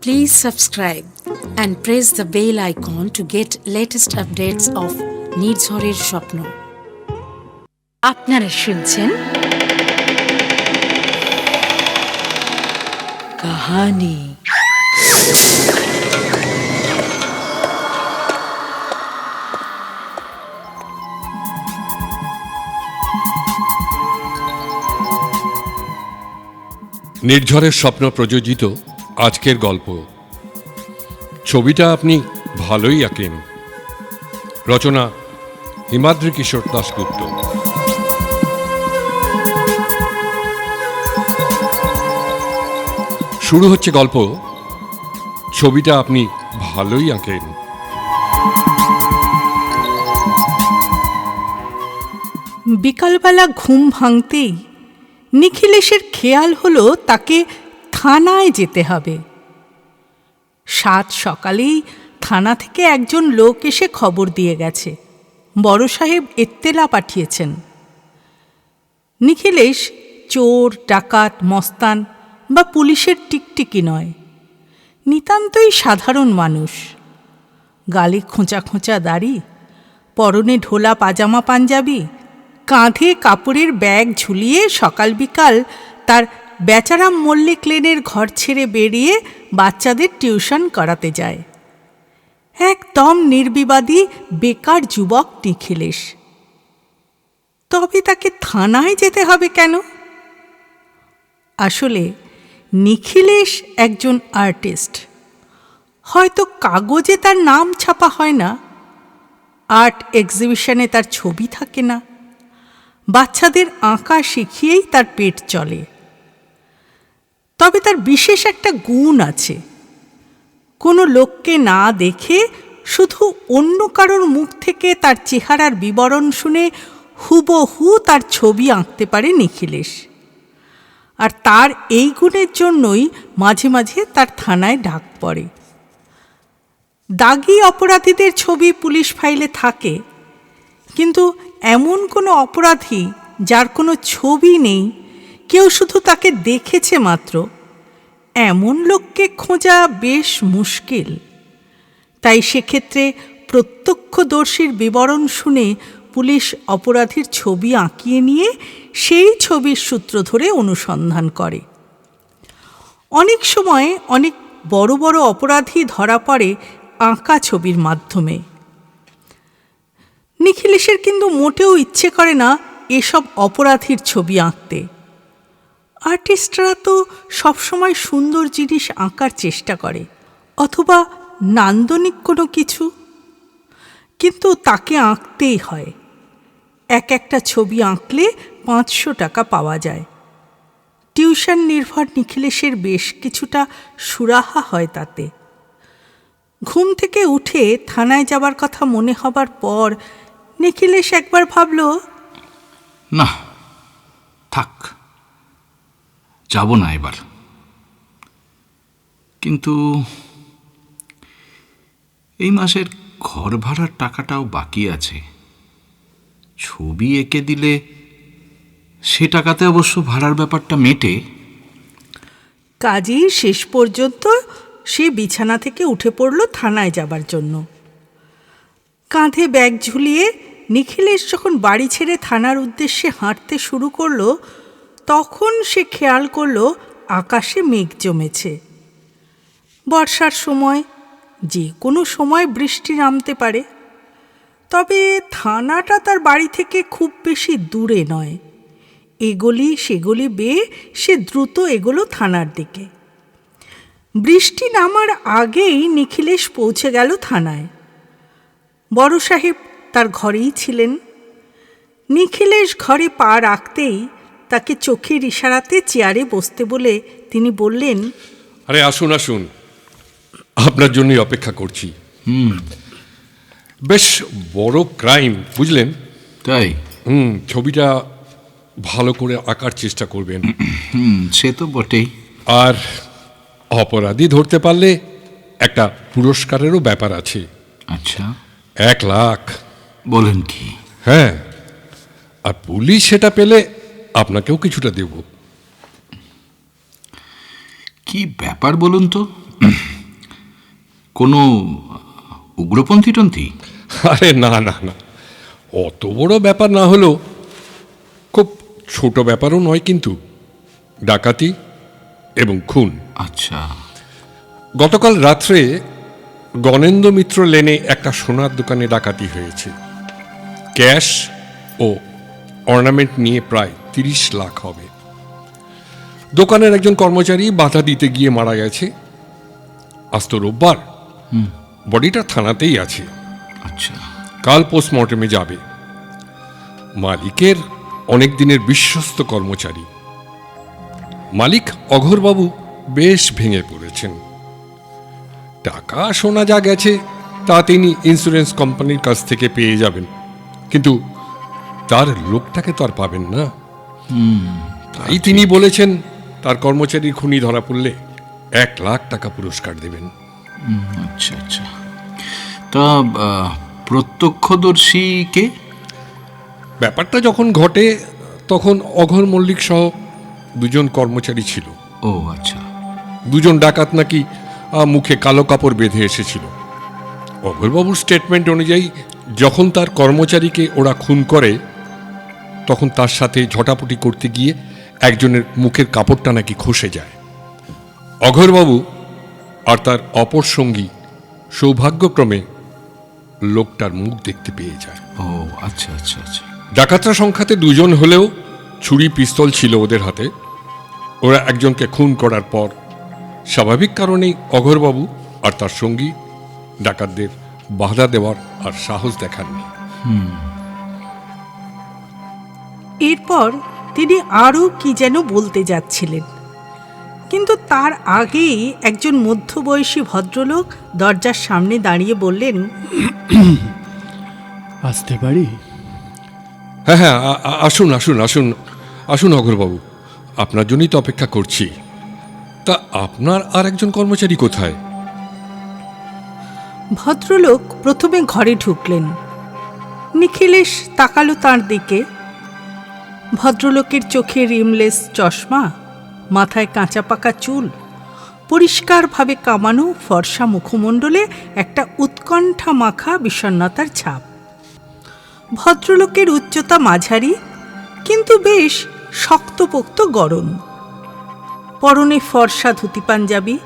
Please subscribe and press the bell icon to get latest updates of নির্ঝরের স্বপ্ন। আপনারা শুনছেন কাহানি। নির্ঝরের স্বপ্ন প্রযোজিত আজকের গল্প। ছবিটা আপনি ভালোই আঁকেন। রচনা হিমাদ্রি কিশোর দাশগুপ্ত। শুরু হচ্ছে গল্প ছবিটা আপনি ভালোই আঁকেন। বিকালবেলা ঘুম ভাঙতেই নিখিলেশের খেয়াল হলো তাকে থানায় যেতে হবে। সাত সকালেই থানা থেকে একজন লোক এসে খবর দিয়ে গেছে, বড় সাহেব এত্তেলা পাঠিয়েছেন। নিখিলেশ চোর, ডাকাত, মস্তান বা পুলিশের টিকটিকি নয়, নিতান্তই সাধারণ মানুষ। গালে খোঁচা খোঁচা দাড়ি, পরনে ঢোলা পাজামা পাঞ্জাবি, কাঁধে কাপড়ের ব্যাগ ঝুলিয়ে সকাল বিকাল তার বেচারাম মল্লিক লেনের ঘর ছেড়ে বেরিয়ে বাচ্চাদের টিউশন করাতে যায়। একদম নির্বিবাদী বেকার যুবক নিখিলেশ। তবে তাকে থানায় যেতে হবে কেন? আসলে নিখিলেশ একজন আর্টিস্ট। হয়তো কাগজে তার নাম ছাপা হয় না, আর্ট এক্সিবিশনে তার ছবি থাকে না, বাচ্চাদের আঁকা শিখিয়েই তার পেট চলে। তবে তার বিশেষ একটা গুণ আছে, কোনো লোককে না দেখে শুধু অন্য কারোর মুখ থেকে তার চেহারার বিবরণ শুনে হুবহু তার ছবি আঁকতে পারে নিখিলেশ। আর তার এই গুণের জন্যই মাঝে মাঝে তার থানায় ডাক পড়ে। দাগী অপরাধীদের ছবি পুলিশ ফাইলে থাকে, কিন্তু এমন কোনো অপরাধী যার কোনো ছবি নেই, কেউ শুধু তাকে দেখেছে মাত্র, এমন লোককে খোঁজা বেশ মুশকিল। তাই সেক্ষেত্রে প্রত্যক্ষদর্শীর বিবরণ শুনে পুলিশ অপরাধীর ছবি আঁকিয়ে নিয়ে সেই ছবির সূত্র ধরে অনুসন্ধান করে। অনেক সময় অনেক বড় বড় অপরাধী ধরা পড়ে আঁকা ছবির মাধ্যমে। নিখিলেশের কিন্তু মোটেও ইচ্ছে করে না এসব অপরাধীর ছবি আঁকতে। আর্টিস্টরা তো সবসময় সুন্দর জিনিস আঁকার চেষ্টা করে, অথবা নান্দনিক কোনো কিছু, কিন্তু তাকে আঁকতেই হয়। এক একটা ছবি আঁকলে 500 টাকা পাওয়া যায়। টিউশন নির্ভর নিখিলেশের বেশ কিছুটা সুরাহা হয় তাতে। ঘুম থেকে উঠে থানায় যাবার কথা মনে হবার পর নিখিলেশ একবার ভাবল, না থাক, যাব না এবার। কিন্তু এই মাসের ঘর ভাড়ার টাকাটাও বাকি আছে। ছবি এঁকে দিলে সে টাকাতে অবশ্য ভাড়ার ব্যাপারটা মেটে। কাজেই শেষ পর্যন্ত সে বিছানা থেকে উঠে পড়ল থানায় যাবার জন্য। কাঁধে ব্যাগ ঝুলিয়ে নিখিলেশ যখন বাড়ি ছেড়ে থানার উদ্দেশ্যে হাঁটতে শুরু করল, তখন সে খেয়াল করল আকাশে মেঘ জমেছে। বর্ষার সময়, যে কোনো সময় বৃষ্টি নামতে পারে। তবে থানাটা তার বাড়ি থেকে খুব বেশি দূরে নয়। এগলি সেগলি বেয়ে সে দ্রুত এগোলো থানার দিকে। বৃষ্টি নামার আগেই নিখিলেশ পৌঁছে গেল থানায়। বড় সাহেব তার ঘরেই ছিলেন। নিখিলেশ ঘরে পা রাখতেই তাকে চোখের ইশারাতে চেয়ারে বসতে বলে তিনি বললেন, আরে আসুন আসুন, আপনার জন্যই অপেক্ষা করছি। বেশ বড় ক্রাইম, বুঝলেন? তাই? ছবিটা ভালো করে আঁকার চেষ্টা করবেন। সে তো বটেই। আর অপরাধী ধরতে পারলে একটা পুরস্কারেরও ব্যাপার আছে। আচ্ছা, 1 লাখ। বলেন কি? হ্যাঁ, আর পুলিশ সেটা পেলে আপনাকেও কিছুটা দেব। কি ব্যাপার বলুন তো? কোনো উগ্রপন্থী টন্থী? আরে না না না, অত বড় ব্যাপার না হলেও খুব ছোট ব্যাপারও নয়, কিন্তু ডাকাতি এবং খুন। আচ্ছা। গতকাল রাত্রে গণেন্দ্র মিত্র লেনে একটা সোনার দোকানে ডাকাতি হয়েছে। ক্যাশ ও অর্নামেন্ট নিয়ে প্রায় 30 লাখ হবে। দোকানের একজন কর্মচারী বাধা দিতে গিয়ে মারা গেছে। আজ তো রোববার, বডিটা থানাতেই আছে। আচ্ছা। কাল পোস্টমর্টমে যাবে। মালিকের অনেক দিনের বিশ্বস্ত কর্মচারী। মালিক অঘোরবাবু বেশ ভেঙে পড়েছেন। টাকা সোনা যা গেছে তা তিনি ইন্স্যুরেন্স কোম্পানির কাছ থেকে পেয়ে যাবেন, কিন্তু তার লোকটাকে তো আর পাবেন না। তাই তিনি বলেছেন তার কর্মচারীর খুনি ধরা পড়লে 1 লাখ টাকা পুরস্কার দেবেন। আচ্ছা আচ্ছা। তা প্রত্যক্ষদর্শী কে? ব্যাপারটা যখন ঘটে তখন অঘোর মল্লিক সহ 2 কর্মচারী ছিল। ও আচ্ছা। 2 ডাকাত নাকি মুখে কালো কাপড় বেঁধে এসেছিল। অঘোরবাবুর স্টেটমেন্ট অনুযায়ী যখন তার কর্মচারীকে ওরা খুন করে তখন তার সাথে ঝটাপটি করতে গিয়ে একজনের মুখের কাপড়টা নাকি খসে যায়। অঘোরবাবু আর তার অপর সঙ্গী সৌভাগ্যক্রমে লোকটার মুখ দেখতে পেয়ে যায়। ও আচ্ছা আচ্ছা আচ্ছা। ডাকাতরা সংখ্যাতে 2 হলেও ছুরি পিস্তল ছিল ওদের হাতে। ওরা একজনকে খুন করার পর স্বাভাবিক কারণেই অঘোরবাবু আর তার সঙ্গী ডাকাতদের বাধা দেওয়ার আর সাহস দেখাননি। এরপর তিনি আরও কি যেন বলতে যাচ্ছিলেন, কিন্তু তার আগেই একজন মধ্যবয়সী ভদ্রলোক দরজার সামনে দাঁড়িয়ে বললেন, আসতে পারি? হ্যাঁ হ্যাঁ, আসুন আসুন আসুন আসুন অঘোরবাবু, আপনার জন্যই তো অপেক্ষা করছি। তা আপনার আর একজন কর্মচারী কোথায়? ভদ্রলোক প্রথমে ঘরে ঢুকলেন। নিখিলেশ তাকালো তাঁর দিকে। ভদ্রলোকের চোখে রিমলেস চশমা, মাথায় কাঁচা পাকা চুল, পরিষ্কারভাবে কামানো ফর্সা মুখমণ্ডলে একটা উৎকণ্ঠা মাখা বিষণ্ণতার ছাপ। ভদ্রলোকের উচ্চতা মাঝারি, কিন্তু বেশ শক্তপোক্ত গড়ন। পরনে ফর্সা ধুতি পাঞ্জাবি,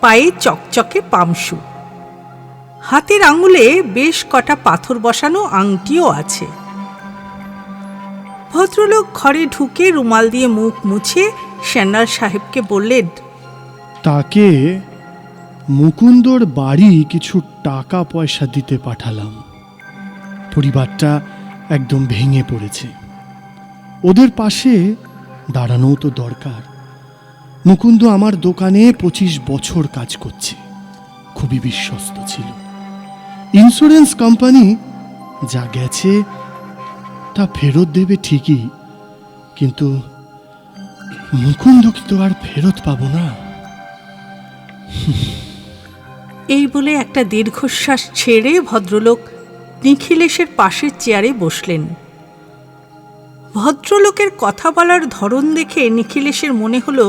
পায়ে চকচকে পামশু। হাতের আঙুলে বেশ কটা পাথর বসানো আংটিও আছে। ভদ্রলোক ঘরে ঢুকে রুমাল দিয়ে মুখ মুছে শ্যানাল সাহেবকে বললেন, তাকে মুকুন্দর বাড়ি কিছু টাকা পয়সা দিতে পাঠালাম। পরিবারটা একদম ভেঙে পড়েছে, ওদের পাশে দাঁড়ানোও তো দরকার। মুকুন্দ আমার দোকানে 25 বছর কাজ করছে, খুবই বিশ্বস্ত ছিল। ইন্স্যুরেন্স কোম্পানি যা গেছে তা ফেরত দেবে ঠিকই, কিন্তু মুকুন্দকে তো আর ফেরত পাবো না। এই বলে একটা দীর্ঘশ্বাস ছেড়ে ভদ্রলোক নিখিলেশের পাশের চেয়ারে বসলেন। ভদ্রলোকের কথা বলার ধরন দেখে নিখিলেশের মনে হলো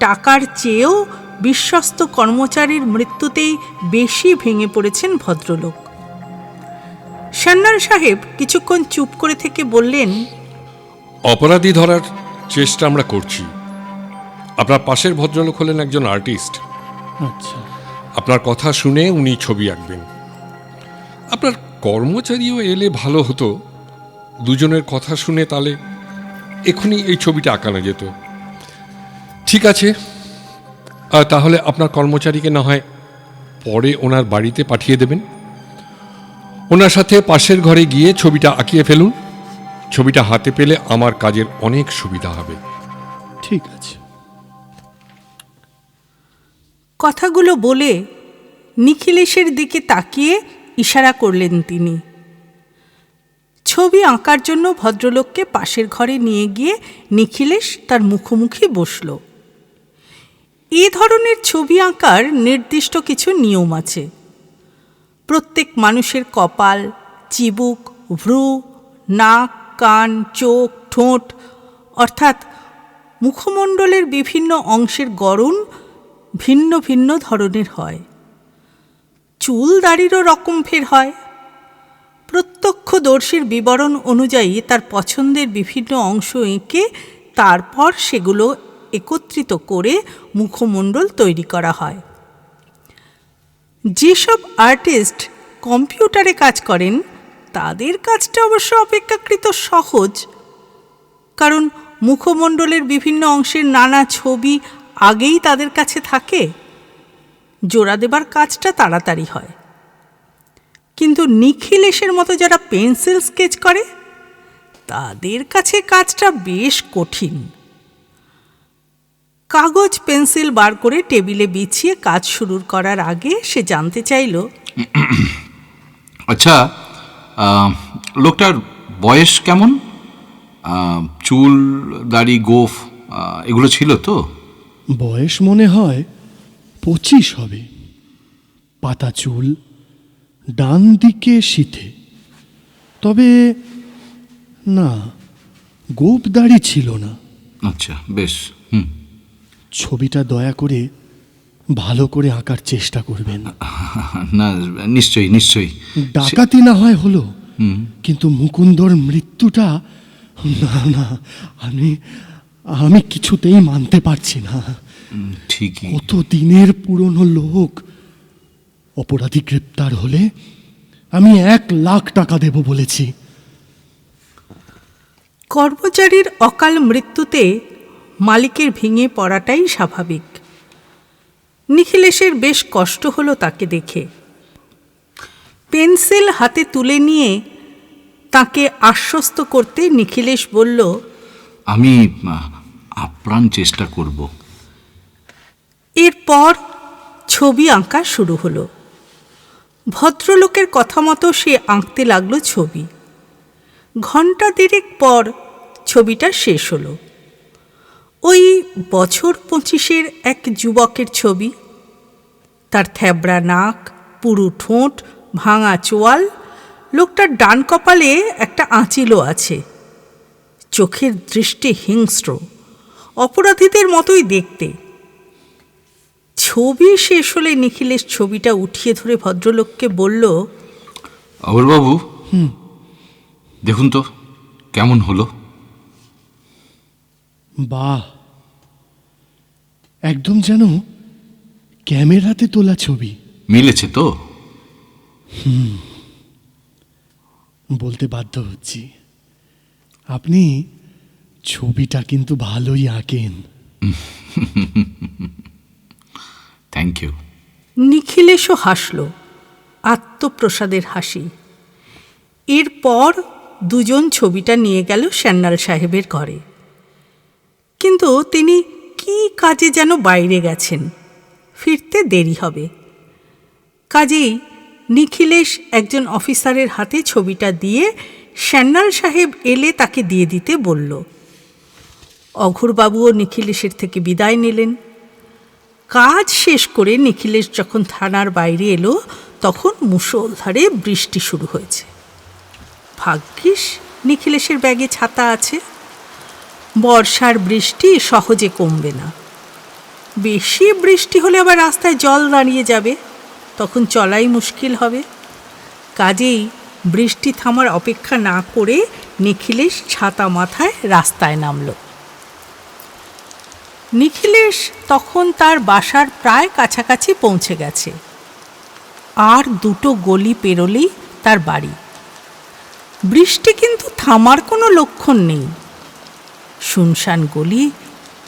টাকার চেয়েও বিশ্বস্ত কর্মচারীর মৃত্যুতেই বেশি ভেঙে পড়েছেন ভদ্রলোক। শ্যানাল সাহেব কিছুক্ষণ চুপ করে থেকে বললেন, অপরাধী ধরার চেষ্টা আমরা করছি। আপনার পাশের ভদ্রলোক হলেন একজন আর্টিস্ট। আচ্ছা, আপনার কথা শুনে উনি ছবি আঁকবেন। আপনার কর্মচারীও এলে ভালো হতো। 2জনের কথা শুনে তাহলে এখনই এই ছবিটা আঁকানো যেত। ঠিক আছে, তাহলে আপনার কর্মচারীকে না হয় পরে ওনার বাড়িতে পাঠিয়ে দেবেন। ওনার সাথে পাশের ঘরে গিয়ে ছবিটা আঁকিয়ে ফেলুন। ছবিটা হাতে পেলে আমার কাজের অনেক সুবিধা হবে। ঠিক আছে। কথাগুলো বলে নিখিলেশের দিকে তাকিয়ে ইশারা করলেন তিনি। ছবি আঁকার জন্য ভদ্রলোককে পাশের ঘরে নিয়ে গিয়ে নিখিলেশ তার মুখোমুখি বসল। এ ধরনের ছবি আঁকার নির্দিষ্ট কিছু নিয়ম আছে। প্রত্যেক মানুষের কপাল, চিবুক, ভ্রু, নাক, কান, চোখ, ঠোঁট অর্থাৎ মুখমণ্ডলের বিভিন্ন অংশের গড়ন ভিন্ন ভিন্ন ধরনের হয়। চুল দাড়িরও রকম ফের হয়। প্রত্যক্ষদর্শীর বিবরণ অনুযায়ী তার পছন্দের বিভিন্ন অংশ এঁকে তারপর সেগুলো একত্রিত করে মুখমণ্ডল তৈরি করা হয়। যেসব আর্টিস্ট কম্পিউটারে কাজ করেন তাদের কাজটা অবশ্য অপেক্ষাকৃত সহজ, কারণ মুখমণ্ডলের বিভিন্ন অংশের নানা ছবি আগেই তাদের কাছে থাকে। জোড়া দেবার কাজটা তাড়াতাড়ি হয়। কিন্তু নিখিলেশের মতো যারা পেন্সিল স্কেচ করে তাদের কাছে কাজটা বেশ কঠিন। কাগজ পেন্সিল বার করে টেবিলে বিছিয়ে কাজ শুরু করার আগে সে জানতে চাইল, আচ্ছা, লোকটার বয়স কেমন? চুল দাড়ি গোঁফ এগুলো ছিল তো? বয়স মনে হয় 25 হবে। পাতা চুল, ডান দিকে শীতে। তবে না, গোপ দাড়ি ছিল না। আচ্ছা, বেশ। ছবিটা দয়া করে ভালো করে আঁকার চেষ্টা করবেন। না, নিশ্চয়ই নিশ্চয়ই। ডাকাতি না হয় হলো, কিন্তু মুকুন্দর মৃত্যুটা না না, আমি কিছুতেই মানতে পারছি না। ঠিকই। কত দিনের পুরনো লোক। অপরাধী গ্রেপ্তার হলে আমি 1 লাখ টাকা দেব বলেছি। কর্মচারীর অকাল মৃত্যুতে মালিকের ভেঙে পড়াটাই স্বাভাবিক। নিখিলেশের বেশ কষ্ট হলো তাকে দেখে। পেন্সিল হাতে তুলে নিয়ে তাকে আশ্বস্ত করতে নিখিলেশ বলল, আমি আপ্রাণ চেষ্টা করব। এরপর ছবি আঁকা শুরু হলো। ভদ্রলোকের কথা মতো সে আঁকতে লাগলো ছবি। ঘণ্টা দেড়েক পর ছবিটা শেষ হলো। ওই বছর 25-এর এক যুবকের ছবি। তার থ্যাবড়া নাক, পুরু ঠোঁট, ভাঙা চোয়াল, লোকটার ডান কপালে একটা আঁচিলও আছে। চোখের দৃষ্টি হিংস্র, অপরাধীদের মতোই দেখতে। ছবি শেষ হলে নিখিলেশ ছবিটা উঠিয়ে ধরে ভদ্রলোককে বলল, অমরবাবু, দেখুন তো কেমন হলো। বাহ, একদম যেন ক্যামেরাতে তোলা ছবি। মিলেছে তো? বলতে বাধ্য হচ্ছি, আপনি ছবিটা কিন্তু ভালোই আঁকেন। Thank you. নিখিলেশও হাসল, আত্মপ্রসাদের হাসি। এরপর দুজন ছবিটা নিয়ে গেল সান্যাল সাহেবের ঘরে। কিন্তু তিনি কি কাজে যেন বাইরে গেছেন, ফিরতে দেরি হবে। কাজেই নিখিলেশ একজন অফিসারের হাতে ছবিটা দিয়ে সান্যাল সাহেব এলে তাকে দিয়ে দিতে বলল। অঘোরবাবুও নিখিলেশের থেকে বিদায় নিলেন। কাজ শেষ করে নিখিলেশ যখন থানার বাইরে এলো তখন মুষলধারে বৃষ্টি শুরু হয়েছে। ভাগ্যিস নিখিলেশের ব্যাগে ছাতা আছে। বর্ষার বৃষ্টি সহজে কমবে না। বেশি বৃষ্টি হলে আবার রাস্তায় জল দাঁড়িয়ে যাবে, তখন চলাই মুশকিল হবে। কাজেই বৃষ্টি থামার অপেক্ষা না করে নিখিলেশ ছাতা মাথায় রাস্তায় নামল। নিখিলেশ তখন তার বাসার প্রায় কাছাকাছি পৌঁছে গেছে। আর 2টো গলি পেরোলেই তার বাড়ি। বৃষ্টি কিন্তু থামার কোনো লক্ষণ নেই। শুনশান গলি,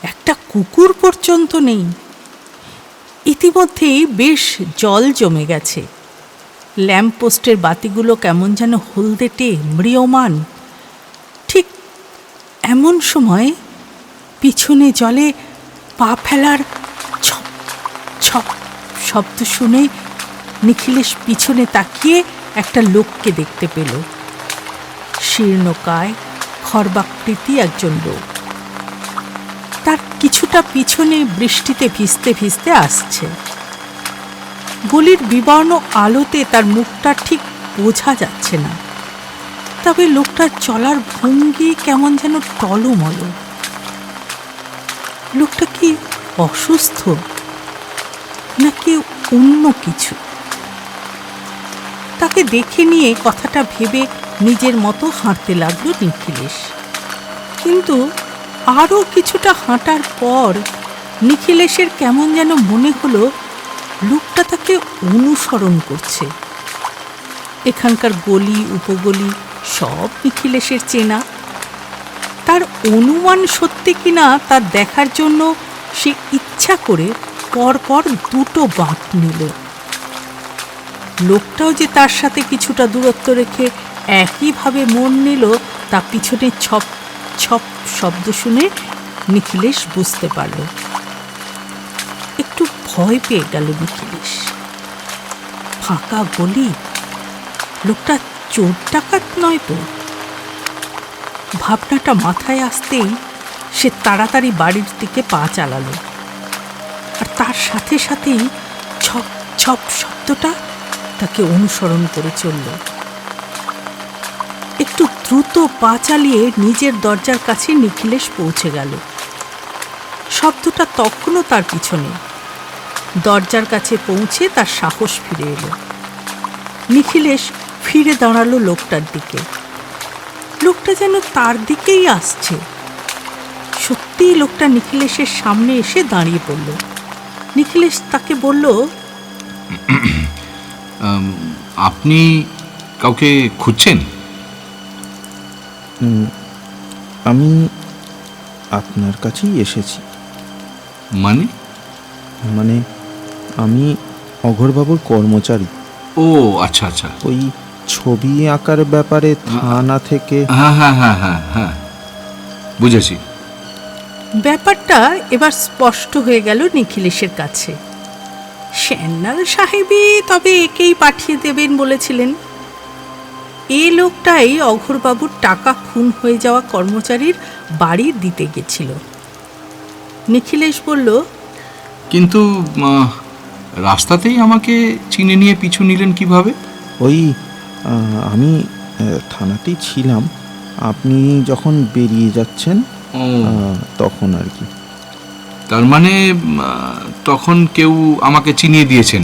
একটা কুকুর পর্যন্ত নেই। ইতিমধ্যেই বেশ জল জমে গেছে। ল্যাম্পপোস্টের বাতিগুলো কেমন যেন হলদেটে ম্রিয়মান। ঠিক এমন সময় পিছনে জলে পা ফেলার ছপ ছপ শব্দ শুনে নিখিলেশ পিছনে তাকিয়ে একটা লোককে দেখতে পেল। শীর্ণকায়, খর্বাকৃতি একজন লোক। তার কিছুটা পিছনে বৃষ্টিতে ভিজতে ভিজতে আসছে। গলির বিবর্ণ আলোতে তার মুখটা ঠিক বোঝা যাচ্ছে না, তবে লোকটার চলার ভঙ্গি কেমন যেন টলমল। লোকটা কি অসুস্থ? নাকি অন্য কিছু। তাকে দেখে নিয়ে কথাটা ভেবে নিজের মতো হাঁটতে লাগলো নিখিলেশ। কিন্তু আরও কিছুটা হাঁটার পর নিখিলেশের কেমন যেন মনে হলো লোকটা তাকে অনুসরণ করছে। এখানকার গলি উপগলি সব নিখিলেশের চেনা। তার অনুমান সত্যি কিনা তা দেখার জন্য সে ইচ্ছা করে পরপর দুটো বাঁক নিল। লোকটাও যে তার সাথে কিছুটা দূরত্ব রেখে একইভাবে মন নিল তা পিছনে ছপ ছপ শব্দ শুনে নিখিলেশ বুঝতে পারল। একটু ভয় পেয়ে গেল নিখিলেশ। ফাঁকা গলি, লোকটা চোর ডাকাত নয় তো? ভাবনাটা মাথায় আসতেই সে তাড়াতাড়ি বাড়ির দিকে পা চালালো। আর তার সাথে সাথেই ছপ ছপ শব্দটা তাকে অনুসরণ করে চলল। একটু দ্রুত পা চালিয়ে নিজের দরজার কাছে নিখিলেশ পৌঁছে গেল। শব্দটা তখনও তার পিছনে। দরজার কাছে পৌঁছে তার সাহস ফিরে এলো। নিখিলেশ ফিরে দাঁড়ালো লোকটার দিকে। লোকটা যেন তার দিকেই আসছে। সত্যিই লোকটা নিখিলেশের সামনে এসে দাঁড়িয়ে পড়ল। নিখিলেশ তাকে বলল, আপনি কাউকে খুঁজছেন? আমি আপনার কাছেই এসেছি। মানে আমি অঘোরবাবুর কর্মচারী। ও আচ্ছা আচ্ছা, ওই ছবি আঁকার ব্যাপারে থানা থেকে। হ্যাঁ হ্যাঁ হ্যাঁ হ্যাঁ হ্যাঁ, বুঝেছি। ব্যাপারটা এবার স্পষ্ট হয়ে গেল নিখিলেশের কাছে। শ্যান্নাল সাহেবই তবে একেই পাঠিয়ে দেবেন বলেছিলেন। এই লোকটাই অঘোরবাবুর টাকা খুন হয়ে যাওয়া কর্মচারীর বাড়ি দিতে গেছিল। নিখিলেশ বলল, কিন্তু রাস্তাতেই আমাকে চিনে নিয়ে পিছু নিলেন কিভাবে? ওই আমি থানাতেই ছিলাম, আপনি যখন বেরিয়ে যাচ্ছেন তখন আর কি। তার মানে তখন কেউ আমাকে চিনিয়ে দিয়েছেন?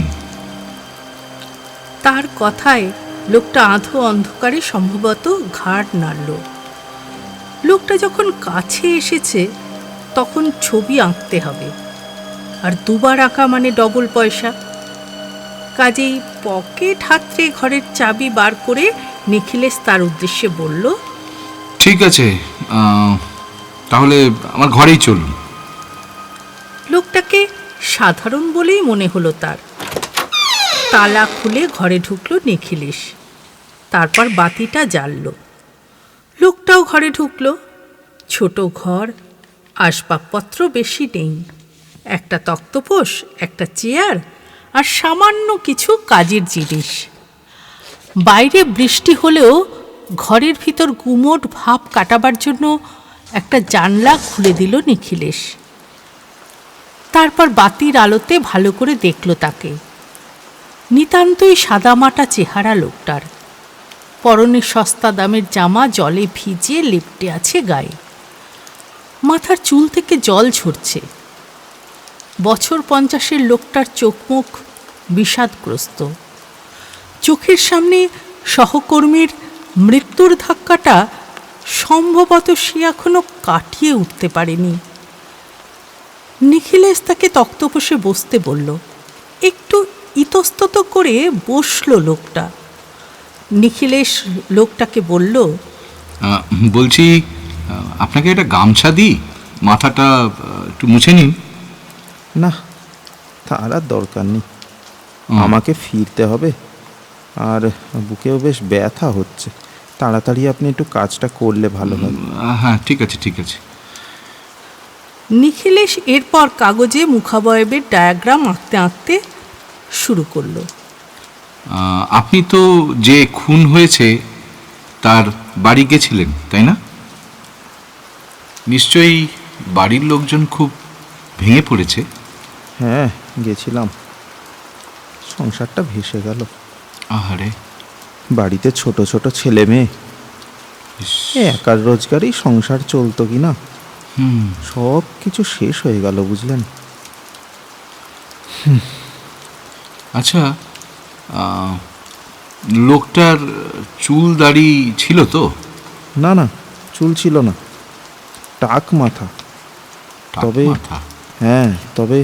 তার কথায় লোকটা আধো অন্ধকারে সম্ভবত ঘাড় নাড়ল। লোকটা যখন কাছে এসেছে তখন ছবি আঁকতে হবে, আর দুবার আঁকা মানে ডবল পয়সা। কাজেই পকেট হাতড়ে ঘরের চাবি বার করে নিখিলেশ তার উদ্দেশ্যে বলল, ঠিক আছে, তাহলে আমার ঘরেই চলুন। লোকটাকে সাধারণ বলেই মনে হলো তার। তালা খুলে ঘরে ঢুকলো নিখিলেশ। তারপর বাতিটা জ্বালল। লোকটাও ঘরে ঢুকলো। ছোট ঘর, আসবাবপত্র বেশি নেই। একটা তক্তপোষ, একটা চেয়ার আর সামান্য কিছু কাজের জিনিস। বাইরে বৃষ্টি হলেও ঘরের ভিতর গুমোট ভাব কাটাবার জন্য একটা জানলা খুলে দিল নিখিলেশ। তারপর বাতির আলোতে ভালো করে দেখল তাকে। নিতান্তই সাদামাটা চেহারা লোকটার। পরনে সস্তা দামের জামা জলে ভিজে লেপ্টে আছে গায়ে। মাথার চুল থেকে জল ঝরছে। বছর 50-এর লোকটার চোখ মুখ বিষাদগ্রস্ত। চোখের সামনে সহকর্মীর মৃত্যুর ধাক্কাটা সম্ভবত সে এখনো কাটিয়ে উঠতে পারেনি। নিখিলেশ তাকে তক্তপোষে বসতে বলল। একটু ইতস্তত করে বসল লোকটা। নিখিলেশ লোকটাকে বলল, বলছি আপনাকে একটা গামছা দিই, মাথাটা একটু মুছে নিন। না, তার আর দরকার নেই। আমাকে ফিরতে হবে, আর বুকেও বেশ ব্যথা হচ্ছে। তাড়াতাড়ি আপনি একটু কাজটা করলে ভালো হয়। হ্যাঁ ঠিক আছে ঠিক আছে। নিখিলেশ এরপর কাগজে মুখাবয়বের ডায়াগ্রাম আঁকতে আঁকতে শুরু করল। আপনি তো যে খুন হয়েছে তার বাড়ি গেছিলেন, তাই না? নিশ্চয়ই বাড়ির লোকজন খুব ভেঙে পড়েছে। হ্যাঁ, গেছিলাম। সংসারটা ভেসে গেল। আহারে, বাড়িতে ছোট ছোট ছেলে মেয়ে, একার রোজগারেই সংসার চলতো কিনা, সব কিছু শেষ হয়ে গেল, বুঝলেন? আচ্ছা, লোকটার চুল দাড়ি ছিল তো? না না, চুল ছিল না, টাক মাথা। টাক তবে মাথা? হ্যাঁ, তবে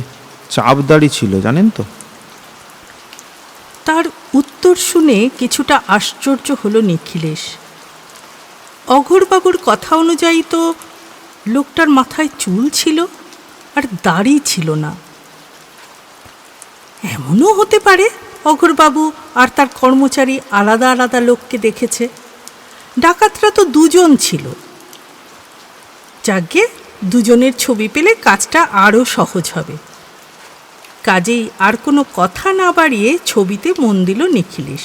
চাপ দাড়ি ছিল, জানেন তো। তার উত্তর শুনে কিছুটা আশ্চর্য হলো নিখিলেশ। অঘোরবাবুর কথা অনুযায়ী তো লোকটার মাথায় চুল ছিল আর দাড়ি ছিল না। এমনও হতে পারে অঘোরবাবু আর তার কর্মচারী আলাদা আলাদা লোককে দেখেছে। ডাকাতরা তো দুজন ছিল। যাকে দুজনের ছবি পেলে কাজটা আরও সহজ হবে। কাজেই আর কোনো কথা না বাড়িয়ে ছবিতে মন দিল নিখিলেশ।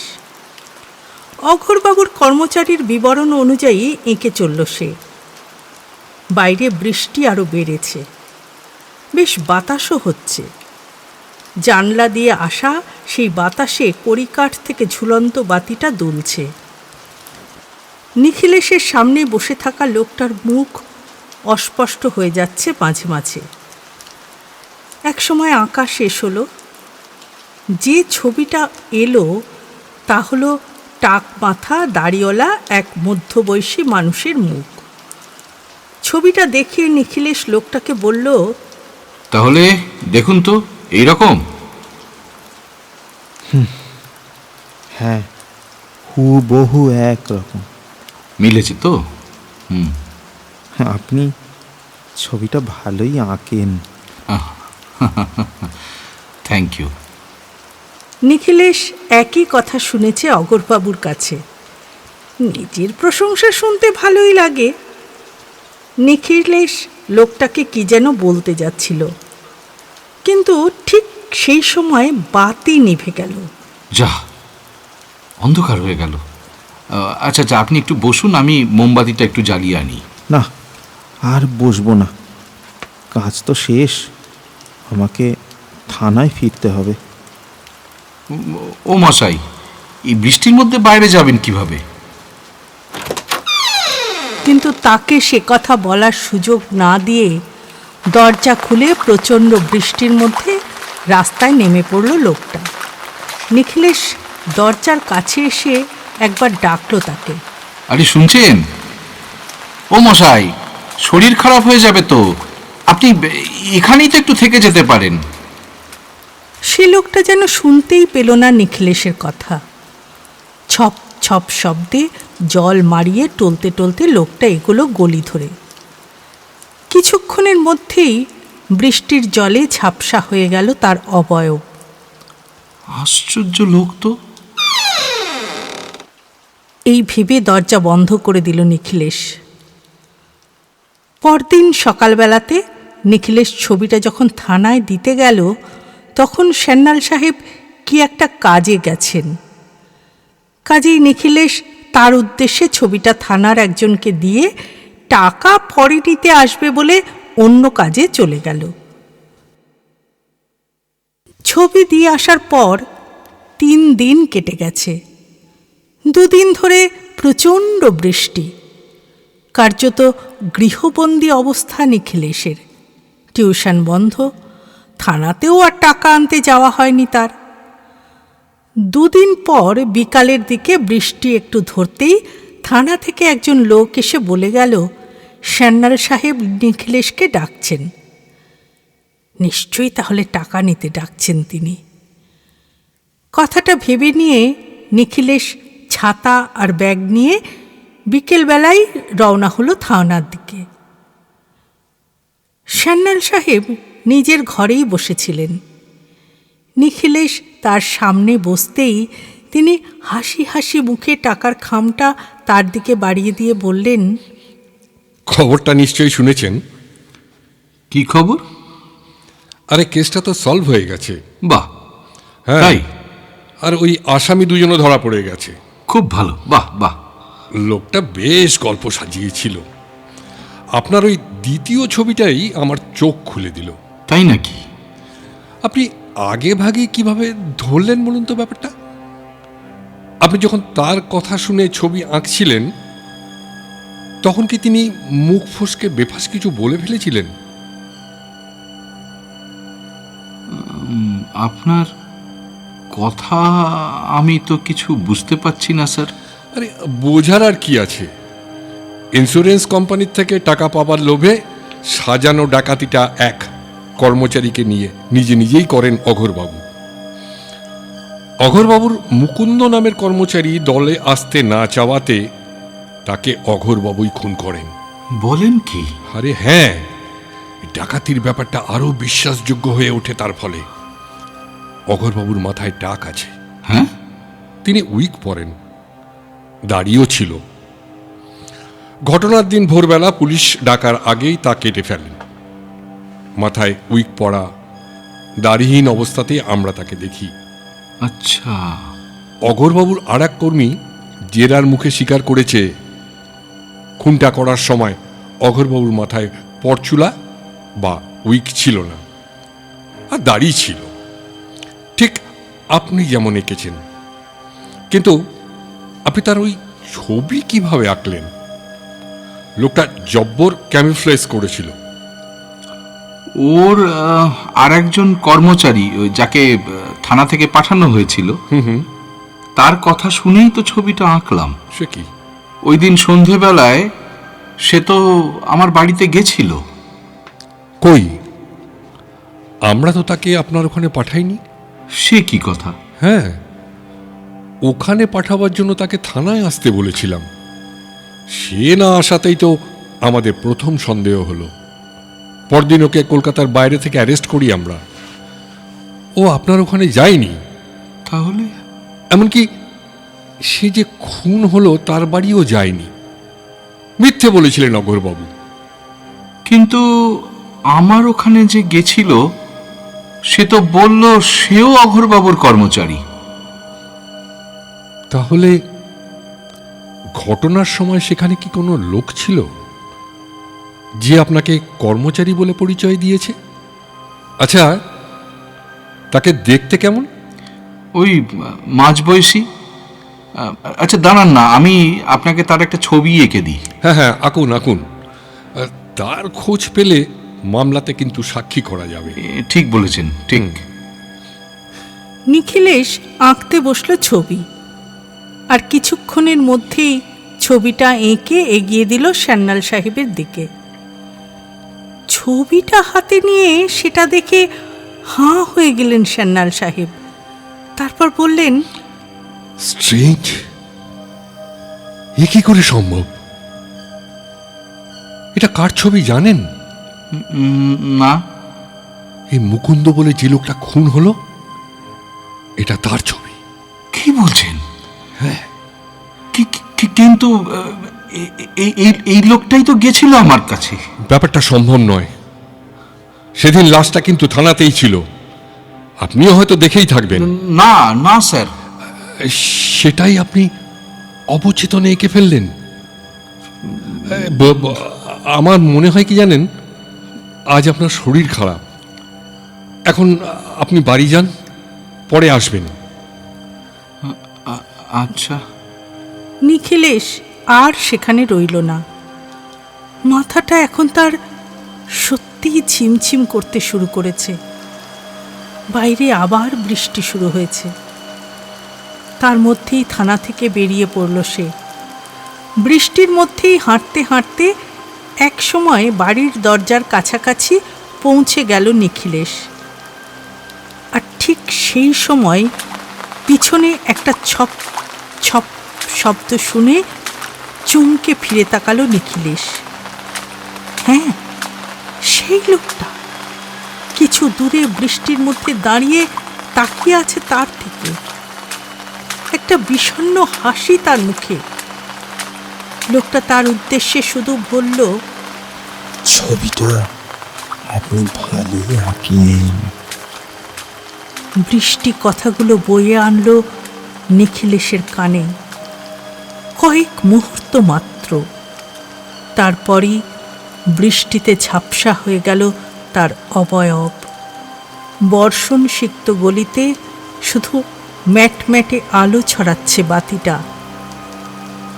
অঘোরবাবুর কর্মচারীর বিবরণ অনুযায়ী এঁকে চলল সে। বাইরে বৃষ্টি আরও বেড়েছে, বেশ বাতাসও হচ্ছে। জানলা দিয়ে আসা সেই বাতাসে কড়িকাঠ থেকে ঝুলন্ত বাতিটা দুলছে। নিখিলেশের সামনে বসে থাকা লোকটার মুখ অস্পষ্ট হয়ে যাচ্ছে মাঝে মাঝে। একসময় আঁকা শেষ হলো। যে ছবিটা এলো তা হলো টাক মাথা দাড়িওয়ালা এক মধ্যবয়সী মানুষের মুখ। ছবিটা দেখে নিখিলেশ লোকটাকে বলল, তাহলে দেখুন তো, এইরকম? হ্যাঁ, হুবহু একরকম। মিলেছে তো? আপনি ছবিটা ভালোই আঁকেন। Thank you. নিখিলেশ একই কথা শুনেছে অঘোরবাবুর কাছে। নিজের প্রশংসা শুনতে ভালোই লাগে। নিখিলেশ লোকটাকে কি যেন বলতে যাচ্ছিল, কিন্তু ঠিক সেই সময় বাতি নিভে গেল। যা, অন্ধকার হয়ে গেল। আচ্ছা আচ্ছা, আপনি একটু বসুন, আমি মোমবাতিটা একটু জ্বালিয়ে আনি। না, আর বসবো না, কাজ তো শেষ। আমাকে থানায় ফিরতে হবে। ও মশাই, এই বৃষ্টির মধ্যে বাইরে যাবেন কিভাবে? কিন্তু তাকে সে কথা বলার সুযোগ না দিয়ে দরজা খুলে প্রচণ্ড বৃষ্টির মধ্যে রাস্তায় নেমে পড়ল লোকটা। নিখিলেশ দরজার কাছে এসে একবার ডাকলো তাকে। আরে শুনছেন? ও মশাই, শরীর খারাপ হয়ে যাবে তো, আপনি এখানেই তো একটু থেকে যেতে পারেন। সে লোকটা যেন শুনতেই পেল না নিখিলেশের কথা। ছপ ছপ শব্দে জল মারিয়ে টলতে টলতে লোকটা এগুলো গলি ধরে। কিছুক্ষণের মধ্যেই বৃষ্টির জলে ঝাপসা হয়ে গেল তার অবয়ব। আশ্চর্য লোক তো। এই ভেবে দরজা বন্ধ করে দিল নিখিলেশ। পরদিন সকালবেলাতে নিখিলেশ ছবিটা যখন থানায় দিতে গেল, তখন সান্যাল সাহেব কি একটা কাজে গেছেন। কাজেই নিখিলেশ তার উদ্দেশ্যে ছবিটা থানার একজনকে দিয়ে টাকা পরে নিতে আসবে বলে অন্য কাজে চলে গেল। ছবি দিয়ে আসার পর 3 দিন কেটে গেছে। 2 দিন ধরে প্রচণ্ড বৃষ্টি। কার্যত গৃহবন্দী অবস্থা নিখিলেশের। টিউশন বন্ধ, থানাতেও আর টাকা আনতে যাওয়া হয়নি তার। 2 দিন পর বিকালের দিকে বৃষ্টি একটু ধরতেই থানা থেকে একজন লোক এসে বলে গেল, সান্যাল সাহেব নিখিলেশকে ডাকছেন। নিশ্চয়ই তাহলে টাকা নিতে ডাকছেন তিনি। কথাটা ভেবে নিয়ে নিখিলেশ ছাতা আর ব্যাগ নিয়ে বিকেলবেলায় রওনা হলো থানার দিকে। সান্যাল সাহেব নিজের ঘরেই বসেছিলেন। নিখিলেশ তার সামনে বসতেই তিনি হাসি হাসি মুখে টাকার খামটা তার দিকে বাড়িয়ে দিয়ে বললেন, খবরটা নিশ্চয়ই শুনেছেন। কি খবর? আরে কেসটা তো সলভ হয়ে গেছে। বাহ, হ্যাঁ, তাই? আর ওই আসামি দুজনও ধরা পড়ে গেছে। খুব ভালো, বাহ বাহ। লোকটা বেশ গল্প সাজিয়েছিল। আপনার ওই দ্বিতীয় ছবিটাই আমার চোখ খুলে দিল। তাই নাকি? আপনি আগে ভাগে কিভাবে ধরলেন বলুন তো ব্যাপারটা? আপনি যখন তার কথা শুনে ছবি আঁকছিলেন, তখন কি তিনি মুখ ফসকে বেফাস কিছু বলে ফেলেছিলেন? আপনার কথা আমি তো কিছু বুঝতে পারছি না স্যার। আরে বোঝার আর কি আছে, ইন্স্যুরেন্স কোম্পানির থেকে টাকা পাবার লোভে সাজানো ডাকাতিটা এক কর্মচারীকে নিয়ে নিজেই করেন অঘোরবাবু। অঘোরবাবুর মুকুন্দ নামের কর্মচারী দলে আসতে না চাওয়াতে তাকে অঘোরবাবুই খুন করেন। বলেন কি? আরে হ্যাঁ, ডাকাতির ব্যাপারটা আরো বিশ্বাসযোগ্য হয়ে ওঠে তার ফলে। অঘোরবাবুর মাথায় টাক আছে। হ্যাঁ, তিনি উইক পরেন, দাড়িও ছিল। ঘটনার দিন ভোরবেলা পুলিশ ডাকার আগেই তা কেটে ফেলেন। মাথায় উইক পরা, দাড়িহীন অবস্থাতেই আমরা তাকে দেখি। আচ্ছা। অঘোরবাবুর আর এক কর্মী জেরার মুখে স্বীকার করেছে খুনটা করার সময় অঘোরবাবুর মাথায় পরচুলা বা উইক ছিল না, আর দাড়ি ছিল ঠিক আপনি যেমন এঁকেছেন। কিন্তু আপনি তার ওই ছবি কিভাবে আঁকলেন? লোকটা জব্বর ক্যামিফ্লেজ করেছিল। ওর আর একজন কর্মচারী, ওই যাকে থানা থেকে পাঠানো হয়েছিল, তার কথা শুনেই তো ছবিটা আঁকলাম। সে কি? ওই দিন সন্ধেবেলায় সে তো আমার বাড়িতে গেছিল। কই, আমরা তো তাকে আপনার ওখানে পাঠাইনি। সে কি কথা? হ্যাঁ, ওখানে পাঠাবার জন্য তাকে থানায় আসতে বলেছিলাম। সে না আসাতেই তো আমাদের প্রথম সন্দেহ হলো। পরদিন ওকে কলকাতার বাইরে থেকে অ্যারেস্ট করি আমরা। ও আপনার ওখানে যায়নি। তাহলে? এমনকি সে যে খুন হলো তার বাড়িও যায়নি। মিথ্যে বলেছিলেন অঘোরবাবু। কিন্তু আমার ওখানে যে গেছিল সে তো বলল সেও অঘোরবাবুর কর্মচারী। তাহলে ঘটনার সময় সেখানে কি কোনো লোক ছিল যে আপনাকে কর্মচারী বলে পরিচয় দিয়েছে? আচ্ছা, তাকে দেখতে কেমন? ওই মাঝবয়সী। আচ্ছা দাঁড়ান না, আমি আপনাকে তার একটা ছবি এঁকে দিই। হ্যাঁ হ্যাঁ, আঁকুন আঁকুন। তার খোঁজ পেলে মামলাতে কিন্তু সাক্ষী করা যাবে। ঠিক বলেছেন, ঠিক। নিখিলেশ আঁকতে বসল ছবি, আর কিছুক্ষণের মধ্যেই ছবিটা এঁকে এগিয়ে দিল সান্যাল সাহেবের দিকে। ছবিটা হাতে নিয়ে সেটা দেখে হাঁ হয়ে গেলেন সান্যাল সাহেব। তারপর বললেন, স্ট্রেঞ্জ, এ কি করে সম্ভব? এটা কার ছবি জানেন? না। এই মুকুন্দ বলে যে লোকটা খুন হলো, এটা তার ছবি। কি বলছেন? হ্যাঁ। কিন্তু এই লোকটাই তো গেছিল আমার কাছে। ব্যাপারটা সম্ভব নয়। সেদিন লাশটা কিন্তু থানাতেই ছিল। আপনিও হয়তো দেখেই থাকবেন। না না স্যার। সেটাই আপনি অবচেতনে এঁকে ফেললেন। আমার মনে হয় কি জানেন, আজ আপনার শরীর খারাপ। এখন আপনি বাড়ি যান, পরে আসবেন। আচ্ছা। নিখিলেশ আর সেখানে রইল না। মাথাটা এখন তার সত্যিই ঝিমঝিম করতে শুরু করেছে। বাইরে আবার বৃষ্টি শুরু হয়েছে। তার মধ্যেই থানা থেকে বেরিয়ে পড়ল সে। বৃষ্টির মধ্যেই হাঁটতে হাঁটতে এক সময় বাড়ির দরজার কাছাকাছি পৌঁছে গেল নিখিলেশ। আর ঠিক সেই সময় পিছনে একটা ছপ ছপ শব্দ শুনে চমকে ফিরে তাকালো নিখিলেশ। হ্যাঁ, সেই লোকটা কিছু দূরে বৃষ্টির মধ্যে দাঁড়িয়ে তাকিয়ে আছে তার দিকে। একটা বিষণ্ণ হাসি তার মুখে। লোকটা তার উদ্দেশ্যে শুধু বলল, ছবিটা আপনি ভালোই আঁকিয়েন। বৃষ্টি কথাগুলো বয়ে আনলো নিখিলেশের কানে। কয়েক মুহূর্ত মাত্র, তারপরই বৃষ্টিতে ঝাপসা হয়ে গেল তার অবয়ব। বর্ষণ সিক্ত গলিতে শুধু ম্যাটম্যাটে আলো ছড়াচ্ছে বাতিটা।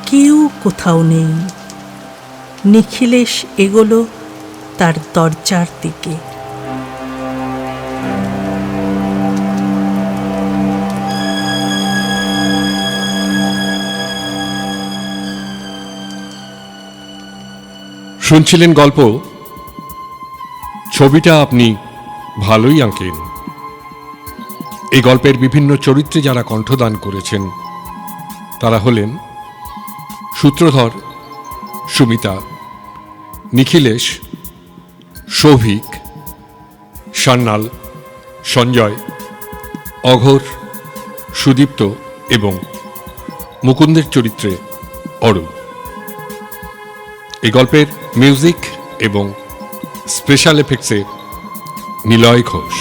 কেউ কোথাও নেই। নিখিলেশ এগোলো তার দরজার দিকে। শুনছিলেন গল্প ছবিটা আপনি ভালোই আঁকেন। এই গল্পের বিভিন্ন চরিত্রে যারা কণ্ঠদান করেছেন তারা হলেন সূত্রধর, সুমিতা, নিখিলেশ, সৌভিক, সান্যাল, সঞ্জয়, অঘোর, সুদীপ্ত এবং মুকুন্দের চরিত্রে অরূপ। এই গল্পের মিউজিক এবং স্পেশাল এফেক্টসে নিলয় ঘোষ।